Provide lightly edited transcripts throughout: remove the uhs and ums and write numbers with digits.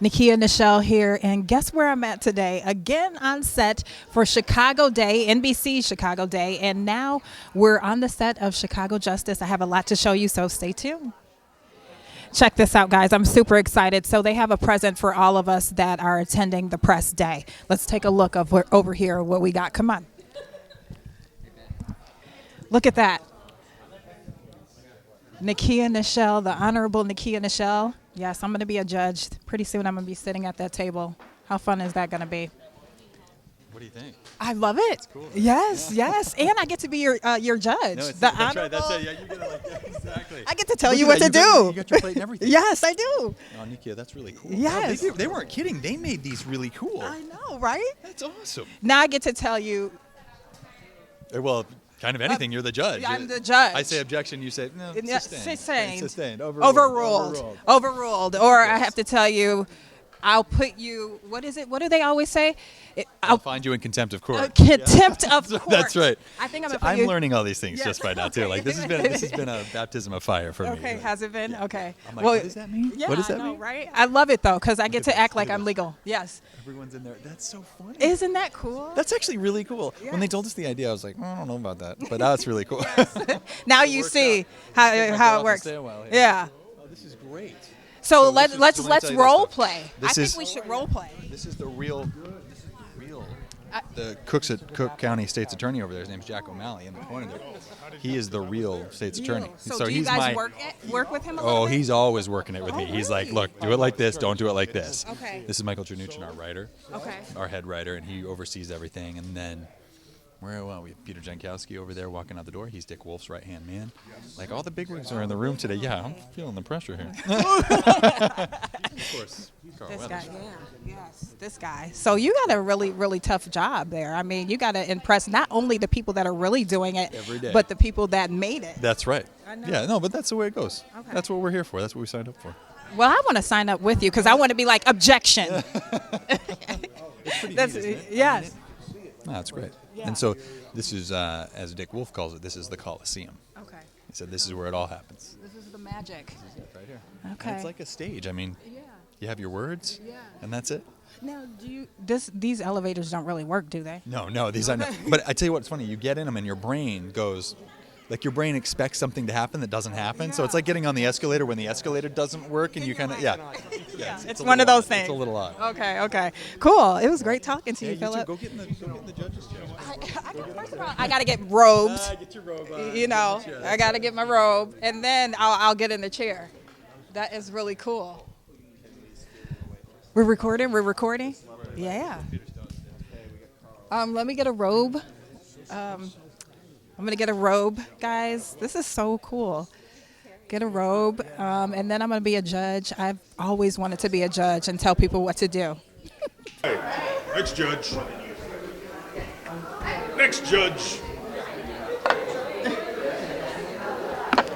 Nekia Nichelle here, and guess where I'm at today? Again on set for Chicago Day, NBC Chicago Day, and now we're on the set of Chicago Justice. I have a lot to show you, so stay tuned. Check this out, guys. I'm super excited. So they have a present for all of us that are attending the press day. Let's take a look over here what we got. Come on. Look at that. Nekia Nichelle, the Honorable Nekia Nichelle. Yes, I'm going to be a judge. Pretty soon I'm going to be sitting at that table. How fun is that going to be? What do you think? I love it. It's cool. Yes, yes. And I get to be your judge. No, the that's honorable. right. That's it. Yeah, you get it like that. Exactly. I get to tell Look you at what that. to You do. got your plate and everything. Yes, I do. Oh, Nekia, that's really cool. Yes. Wow, they weren't kidding. They made these really cool. I know, right? That's awesome. Now I get to tell you. Well, kind of anything. You're the judge. I'm the judge. I say objection. You say no. Sustained. Sustained. Overruled. Or I have to tell you, I'll put you. What is it? What do they always say? I'll find you in contempt of court. Contempt of court. That's right. I think I'm learning all these things Yes. just by now too. Okay. Like this has been a baptism of fire for me. Okay, has it been? Yeah. Okay. I'm like, what does that mean? Yeah, what does that I know, mean? right? I love it though, because I get to act like Look at I'm this. legal. Yes. Everyone's in there. That's so funny. Isn't that cool? That's actually really cool. Yeah. When they told us the idea, I was like, I don't know about that, but now it's really cool. Now you see how it works. Stay a while here. Yeah. Oh, this is great. So this is- let's so let me tell you role this, though. play. I This think is- we should role play. This is the real. The Cook County State's Attorney over there. His name's Jack O'Malley in the corner there. He is the real State's Attorney. So do you he's guys my. work with him a little Oh, bit? he's always working it with me. He's like, look, do it like this. Don't do it like this. Okay. This is Michael Chernuchin, our writer, Okay. our head writer, and he oversees everything. And then, we have Peter Jankowski over there walking out the door. He's Dick Wolf's right-hand man. Like, all the bigwigs are in the room today. Yeah, I'm feeling the pressure here. Of course, Carl This Weathers. guy, yes, this guy. So you got a really, really tough job there. I mean, you got to impress not only the people that are really doing it, Every day. but the people that made it. That's right. I know. Yeah, no, but that's the way it goes. Okay. That's what we're here for. That's what we signed up for. Well, I want to sign up with you because I want to be like objection. It's pretty That's neat, isn't it? yes. No, that's great. Yeah. And so this is, as Dick Wolf calls it, this is the Coliseum. Okay. He said this is where it all happens. This is the magic. This is it right here. Okay. And it's like a stage. I mean, Yeah. you have your words, Yeah. and that's it. Now, these elevators don't really work, do they? No, these are not. But I tell you what's funny. You get in them, and your brain goes, like your brain expects something to happen that doesn't happen. So it's like getting on the escalator when the escalator doesn't work, and you kind of, yeah. It's a one of little those odd. things. It's a little odd. Okay. Cool. It was great talking to Yeah, you, you too. Philip. Go get in the judge's chair. First of all, I got to get robed. Get your robe on. You know, I got to get my robe, and then I'll get in the chair. That is really cool. We're recording? Yeah. Let me get a robe. I'm going to get a robe, guys. This is so cool. Get a robe, and then I'm going to be a judge. I've always wanted to be a judge and tell people what to do. Hey, next judge. Next judge.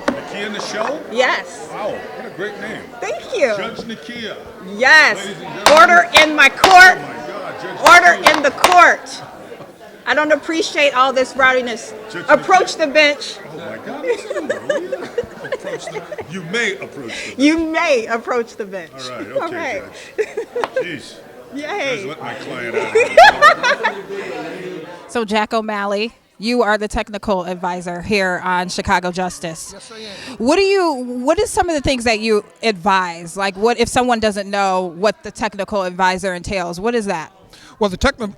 Nekia Nichelle? Yes. Wow, what a great name. Thank you. Judge Nekia. Yes. Ladies and gentlemen. Order in my court. Oh my God, Judge Order Nekia. in the court. I don't appreciate all this rowdiness. Judge Approach Nekia. the bench. Oh my God, approach you may approach the You may approach the bench. All right, okay, Okay. Judge. Jeez. Just Yay. let my client out. So, Jack O'Malley, you are the technical advisor here on Chicago Justice. Yes, I am. What is some of the things that you advise? Like, what if someone doesn't know what the technical advisor entails? What is that? Well,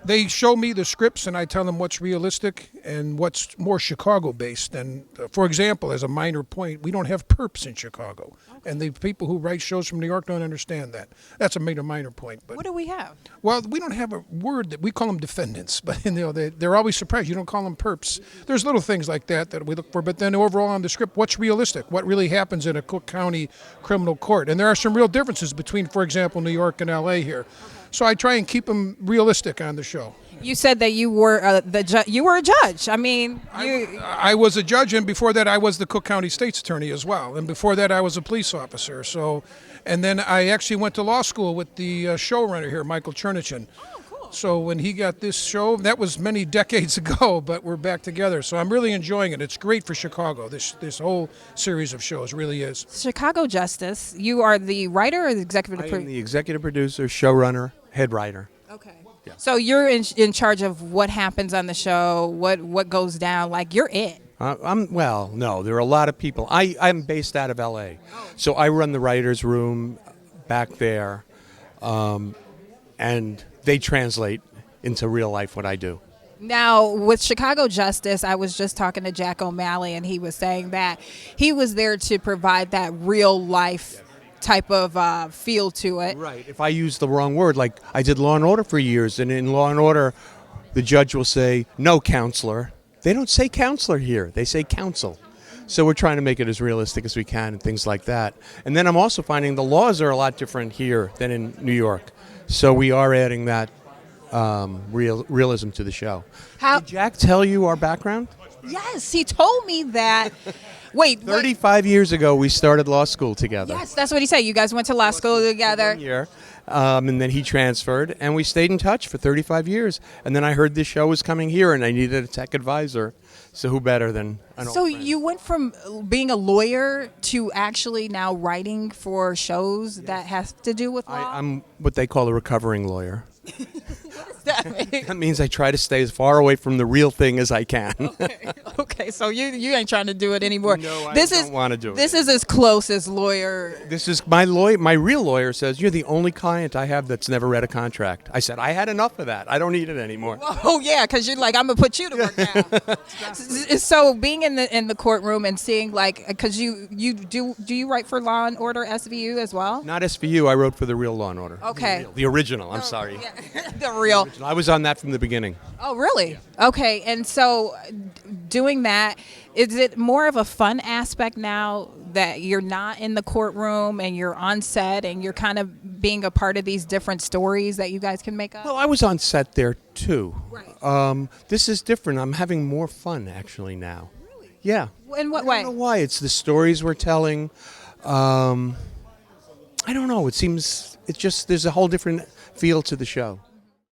they show me the scripts, and I tell them what's realistic and what's more Chicago-based. And, for example, as a minor point, we don't have perps in Chicago. And the people who write shows from New York don't understand that. That's a minor point. But What do we have? well, we don't have a word that we call them defendants, but they're always surprised. You don't call them perps. There's little things like that we look for. But then overall on the script, what's realistic? What really happens in a Cook County criminal court? And there are some real differences between, for example, New York and L.A. here. So I try and keep them realistic on the show. You said that you were you were a judge. I mean, I was a judge, and before that, I was the Cook County State's Attorney as well. And before that, I was a police officer. So, and then I actually went to law school with the showrunner here, Michael Chernuchin. Oh, cool. So when he got this show, that was many decades ago, but we're back together. So I'm really enjoying it. It's great for Chicago. This whole series of shows really is. Chicago Justice. You are the writer or the executive I am producer? the executive producer, showrunner, head writer. Okay. So you're in charge of what happens on the show, what goes down. Like you're it. No, there are a lot of people. I'm based out of L.A., so I run the writers' room back there, and they translate into real life what I do. Now, with Chicago Justice, I was just talking to Jack O'Malley, and he was saying that he was there to provide that real life type of feel to it. Right. If I use the wrong word, like I did Law and Order for years, and in Law and Order, the judge will say, "No, counselor." They don't say counselor here. They say counsel. So we're trying to make it as realistic as we can and things like that. And then I'm also finding the laws are a lot different here than in New York. So we are adding that realism to the show. Did Jack tell you our background? Yes, he told me that. Wait, 35 years ago, we started law school together. Yes, that's what he said. You guys went to law school together. 1 year. And then he transferred, and we stayed in touch for 35 years. And then I heard this show was coming here, and I needed a tech advisor. So who better than an old friend? You went from being a lawyer to actually now writing for shows that has to do with law? I'm what they call a recovering lawyer. What does that mean? That means I try to stay as far away from the real thing as I can. Okay, so you ain't trying to do it anymore. No, I this don't is, want to do it. This is as close as lawyer. This is my lawyer. My real lawyer says, "You're the only client I have that's never read a contract." I said, "I had enough of that. I don't need it anymore." Oh yeah, because you're like, I'm gonna put you to work now. So being in the courtroom and seeing because you do you write for Law and Order SVU as well? Not SVU. I wrote for the real Law and Order. Okay. The original. I'm sorry. Yeah. The real. I was on that from the beginning. Oh really? Okay, and so doing that, is it more of a fun aspect now that you're not in the courtroom and you're on set and you're kind of being a part of these different stories that you guys can make up? Well, I was on set there too. Right. This is different. I'm having more fun actually now. Really? Yeah. In what I way? don't know why. It's the stories we're telling. I don't know. It seems it's just there's a whole different feel to the show.